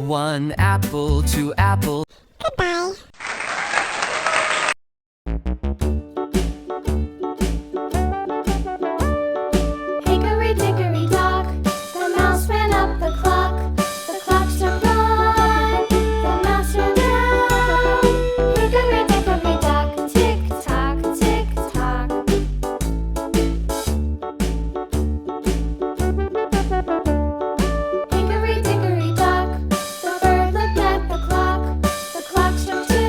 1 apple, 2 apple. Goodbye. Hickory dickory dock, the mouse ran up the clock. The clock struck 1, the mouse ran down. Hickory dickory dock, tick tock, tick tock. Hickory dickory dock, the bird looked at the clock. The clock struck 2.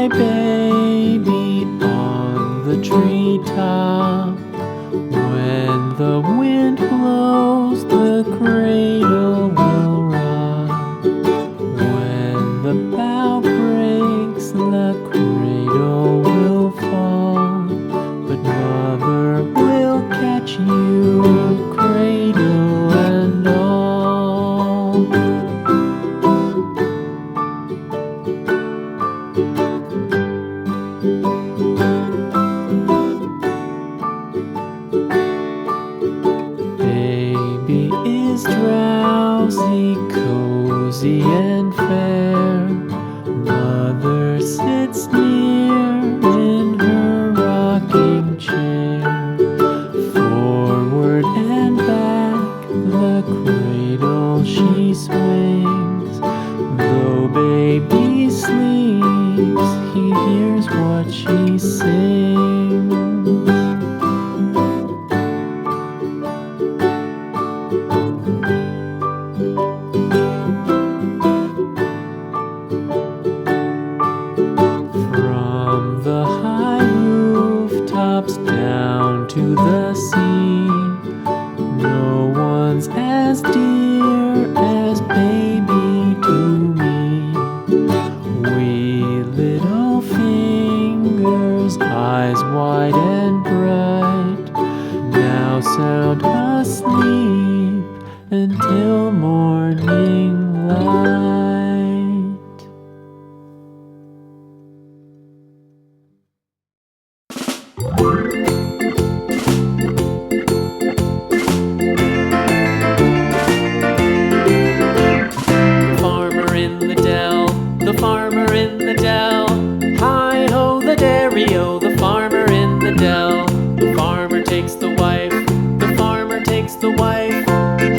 my baby on the treetop. When the wind blows, the cradle will rock. When the bough breaks, the cradle will fall. But mother will catch you, cradle and all. Baby is drowsy, cozy and fair. Mother sits near in her rocking chair. Forward and back, the cradle she swings. Though baby sleeps, he hears what she sings. From the high rooftops down to the sea, no one's as dear as baby to me. Wee little fingers, eyes wide and bright, now sound asleep until morning light. The farmer in the dell. Hi-ho, the dairy-o, the farmer in the dell. The farmer takes the wife, the farmer takes the wife.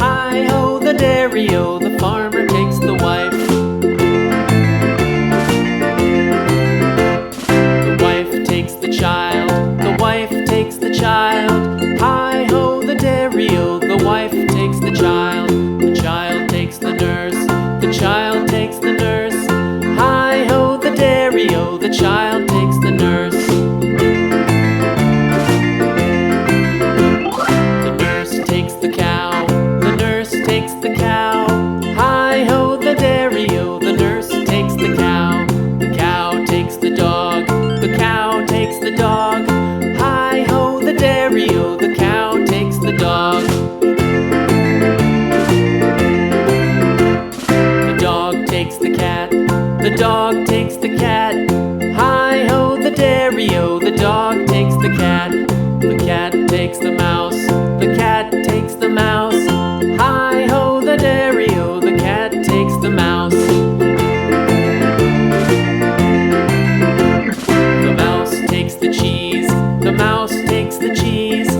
Hi-ho, the dairy-o, the farmer takes the wife. The wife takes the child, the wife takes the child. Hi-ho, the dairy-o, the wife takes the child. The child takes the nurse, the child takes the nurse. Hi-ho, the dairy-o, the child takes the nurse. The nurse takes the cow, the nurse takes the cow. Hi-ho, the dairy-o, the nurse takes the cow. The cow takes the dog, the cow takes the dog. Hi-ho, the dairy-o, the cow takes the dog. The dog takes the cat, the dog takes the cat. Hi-ho, the dairy-o, the dog takes the cat. The cat takes the mouse, the cat takes the mouse. Hi-ho, the dairy-o, the cat takes the mouse. The mouse takes the cheese, the mouse takes the cheese.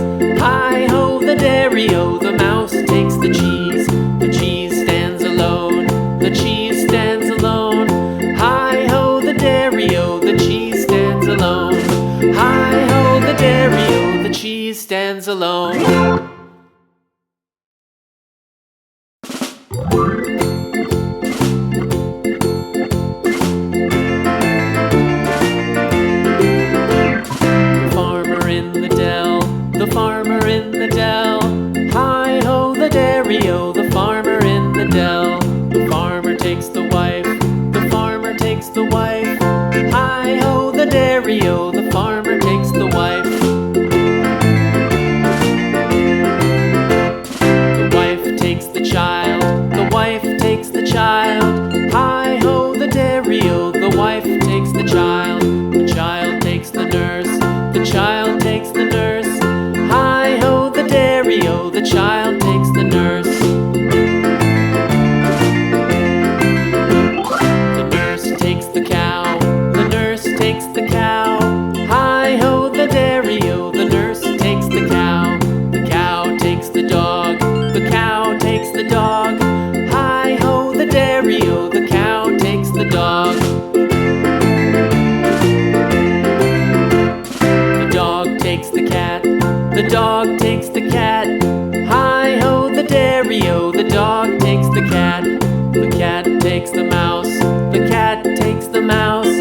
Hi-ho, the dairy-o, the mouse takes the cheese. The cheese stands alone, the cheese stands alone. Hi-ho, the dairy-o, the cheese stands alone. Hi-ho, the dairy-o, the cheese stands alone. The farmer in the dell, the farmer in the dell. Hi-ho, the dairy-o, the farmer in the dell. The farmer takes the wife, the farmer takes the wife. Hi-ho, the dairy-o, the farmer takes the wife. The wife takes the child, the wife takes the child. Hi-ho, the dairy-o, the wife takes the child. The child takes the nurse, the child takes the nurse. Hi-ho, the dairy-o, the child takes the nurse. The nurse takes the cow, the nurse takes the cow. Hi-ho, the dairy-o, the nurse takes the cow. The cow takes the dog, the cow takes the dog. Hi-ho, the dairy-o, the cow takes the dog. The dog takes the cat, the dog takes the cat. Hi-ho, the dairy-o, the dog takes the cat. The cat takes the mouse, the cat takes the mouse.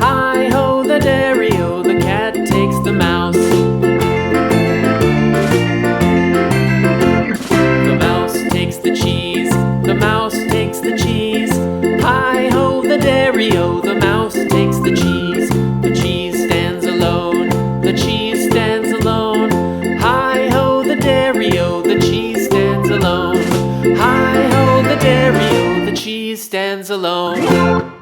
Hi-ho, stands alone.